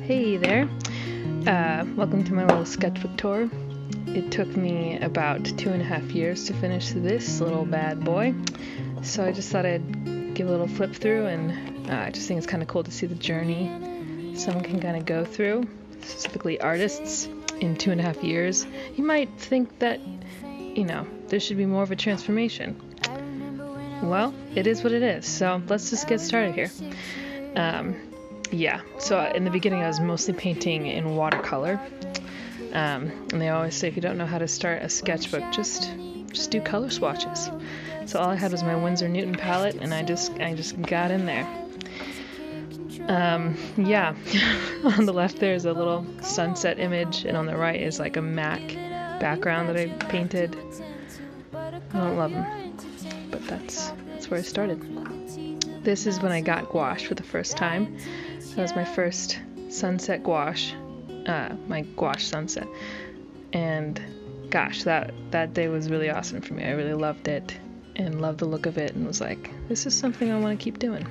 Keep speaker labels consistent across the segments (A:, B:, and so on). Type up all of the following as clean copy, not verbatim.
A: Hey there, welcome to my little sketchbook tour. It took me about 2.5 years to finish this little bad boy, so I just thought I'd give a little flip through, and I just think it's kind of cool to see the journey someone can kind of go through, specifically artists, in 2.5 years. You might think that, there should be more of a transformation. Well, it is what it is, so let's just get started here. So in the beginning I was mostly painting in watercolor, and they always say if you don't know how to start a sketchbook, just do color swatches. So all I had was my Winsor Newton palette, and I just got in there. On the left there's a little sunset image, and on the right is like a MAC background that I painted. I don't love them, but that's where I started. This is when I got gouache for the first time. That was my first sunset gouache, my gouache sunset. And gosh, that day was really awesome for me. I really loved it and loved the look of it, and was like, this is something I want to keep doing.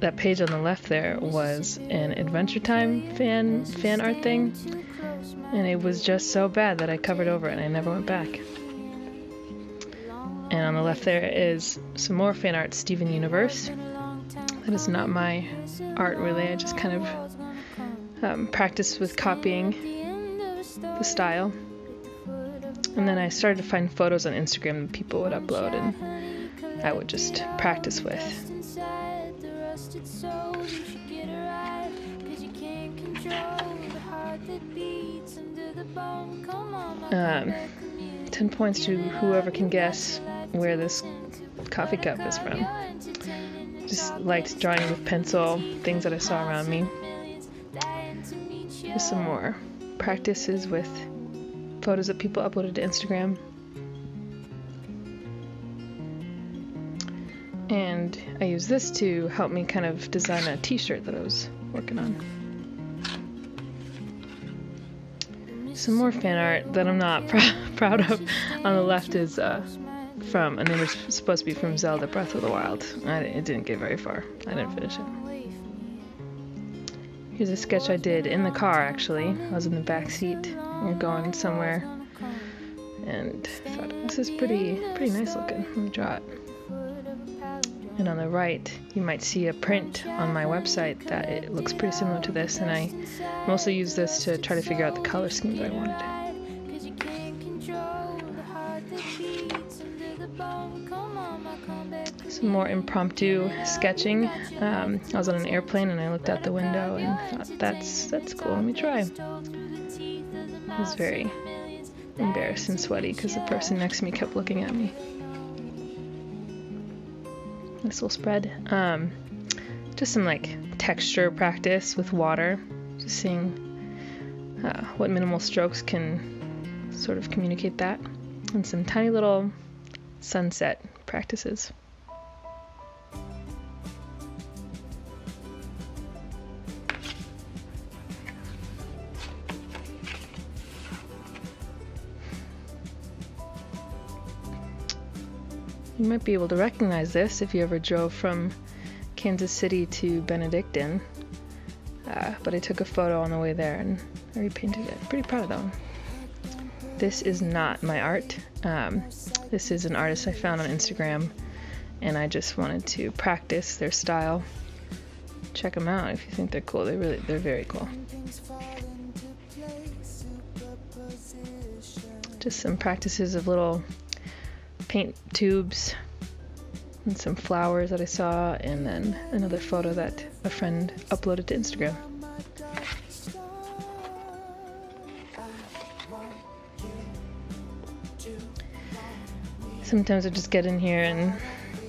A: That page on the left there was an Adventure Time fan art thing, and it was just so bad that I covered over it and I never went back. And on the left there is some more fan art, Steven Universe. That is not my art really, I just kind of practiced with copying the style. And then I started to find photos on Instagram that people would upload, and I would just practice with. 10 points to whoever can guess where this coffee cup is from. Just liked drawing with pencil, things that I saw around me. Just some more practices with photos that people uploaded to Instagram. And I used this to help me kind of design a t-shirt that I was working on. Some more fan art that I'm not proud of. On the left is from an image supposed to be from Zelda Breath of the Wild. It didn't get very far. I didn't finish it. Here's a sketch I did in the car, actually. I was in the back seat. We were going somewhere, and I thought, this is pretty nice looking. Let me draw it. And on the right, you might see a print on my website that it looks pretty similar to this, and I mostly use this to try to figure out the color schemes I wanted. Some more impromptu sketching. I was on an airplane and I looked out the window and thought, that's cool, let me try. I was very embarrassed and sweaty because the person next to me kept looking at me. This will spread. Just some texture practice with water, just seeing what minimal strokes can sort of communicate that, and some tiny little sunset practices. You might be able to recognize this if you ever drove from Kansas City to Benedictine, but I took a photo on the way there and I repainted it. Pretty proud of that one. This is not my art. This is an artist I found on Instagram, and I just wanted to practice their style. Check them out if you think they're cool. They're very cool. Just some practices of little paint tubes and some flowers that I saw, and then another photo that a friend uploaded to Instagram. Sometimes I just get in here and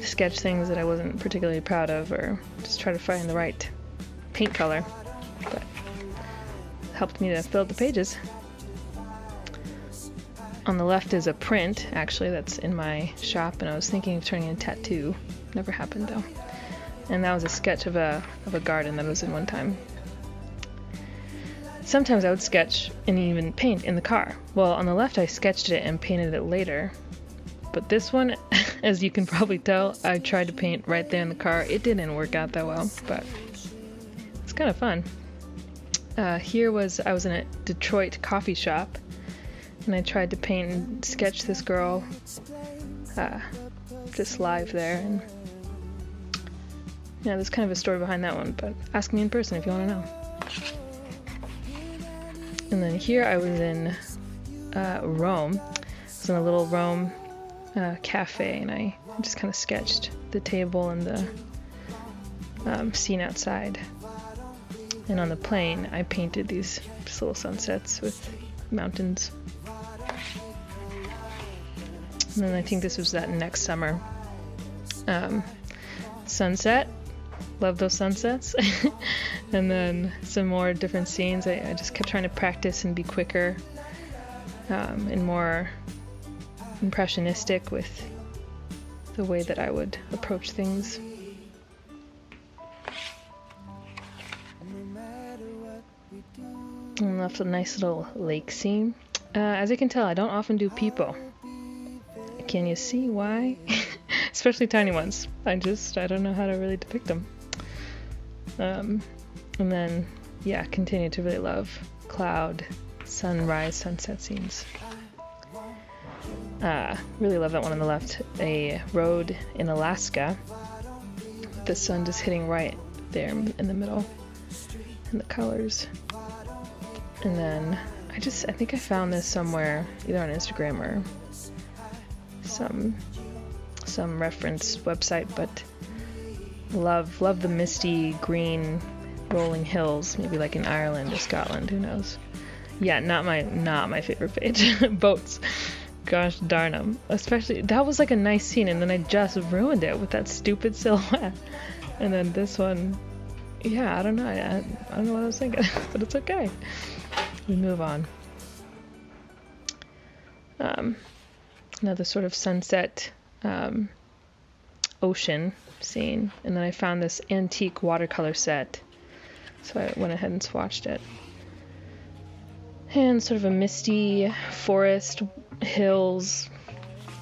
A: sketch things that I wasn't particularly proud of, or just try to find the right paint color, but it helped me to fill out the pages. On the left is a print, actually, that's in my shop, and I was thinking of turning it into a tattoo. Never happened, though. And that was a sketch of a garden that I was in one time. Sometimes I would sketch and even paint in the car. Well, on the left I sketched it and painted it later. But this one, as you can probably tell, I tried to paint right there in the car. It didn't work out that well, but kind of fun. Here I was in a Detroit coffee shop, and I tried to paint and sketch this girl just live there. And yeah, there's kind of a story behind that one, but ask me in person if you want to know. And then here I was in Rome. I was in a little Rome cafe, and I just kind of sketched the table and the scene outside. And on the plane, I painted these just little sunsets with mountains. And then I think this was that next summer. Sunset. Love those sunsets. And then some more different scenes. I just kept trying to practice and be quicker and more impressionistic with the way that I would approach things. And left a nice little lake scene. As you can tell, I don't often do people. Can you see why? Especially tiny ones. I don't know how to really depict them. And then, yeah, continue to really love cloud, sunrise, sunset scenes. Really love that one on the left. A road in Alaska. The sun just hitting right there in the middle. And the colors. And then I think I found this somewhere, either on Instagram or some reference website, but love the misty green rolling hills, maybe like in Ireland or Scotland, who knows. Yeah, not my favorite page. Boats. Gosh darn them. Especially, that was like a nice scene, and then I just ruined it with that stupid silhouette. And then this one, yeah, I don't know. I don't know what I was thinking, but it's okay. We move on. Another sort of sunset ocean scene, and then I found this antique watercolor set, so I went ahead and swatched it. And sort of a misty forest, hills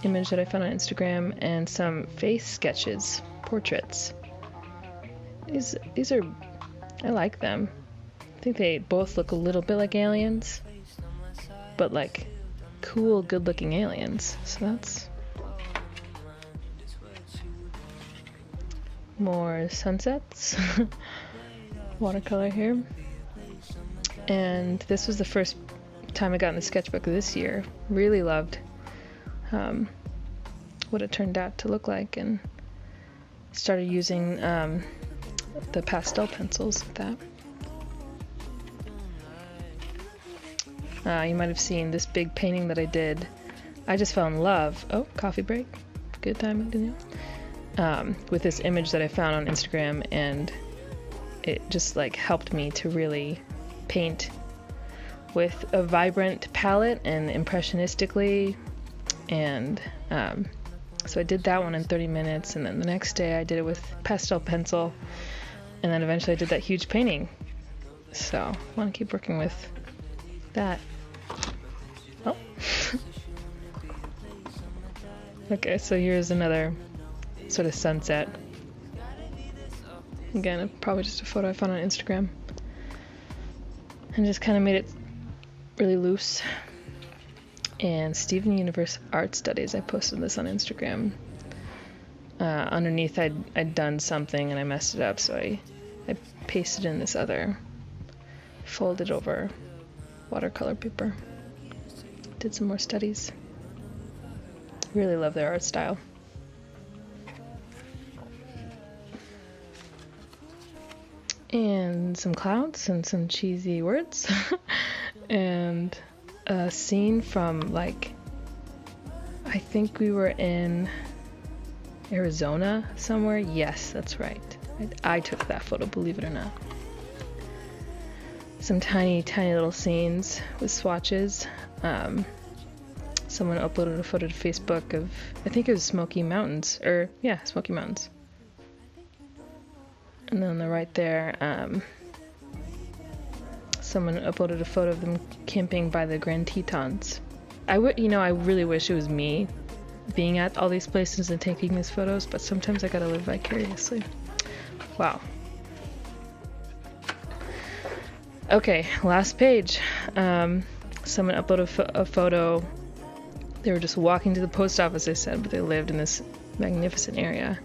A: image that I found on Instagram, and some face sketches, portraits. These are, I like them. I think they both look a little bit like aliens, but like cool, good-looking aliens. So that's more sunsets. Watercolor here. And this was the first time I got in the sketchbook this year. Really loved what it turned out to look like, and started using the pastel pencils with that. You might have seen this big painting that I did. I just fell in love. Oh, coffee break. Good timing, Danielle. With this image that I found on Instagram, and it just like helped me to really paint with a vibrant palette and impressionistically. And so I did that one in 30 minutes, and then the next day I did it with pastel pencil, and then eventually I did that huge painting. So I want to keep working with that. Oh. Okay, so here's another sort of sunset. Again, probably just a photo I found on Instagram. And just kind of made it really loose. And Steven Universe Art Studies, I posted this on Instagram. Underneath I'd done something and I messed it up, so I pasted in this other folded over watercolor paper. Did some more studies. Really love their art style. And some clouds and some cheesy words. And a scene from, like, I think we were in Arizona somewhere. Yes, that's right. I took that photo, believe it or not. Some tiny little scenes with swatches. Someone uploaded a photo to Facebook of, I think it was Smoky Mountains, or yeah, Smoky Mountains. And then on the right there, someone uploaded a photo of them camping by the Grand Tetons. I really wish it was me being at all these places and taking these photos, but sometimes I gotta live vicariously. Wow. Okay, last page. Someone uploaded a photo. They were just walking to the post office, they said, but they lived in this magnificent area.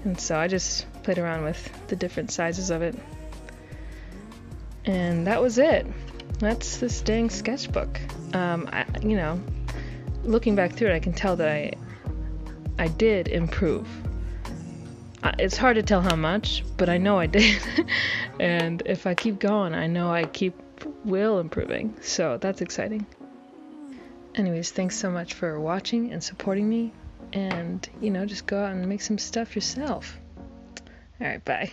A: And so I just played around with the different sizes of it. And that was it. That's this dang sketchbook. You know, looking back through it, I can tell that I did improve. It's hard to tell how much, but I know I did. And if I keep going, I know I will improving. So that's exciting. Anyways, thanks so much for watching and supporting me. And, you know, just go out and make some stuff yourself. Alright, bye.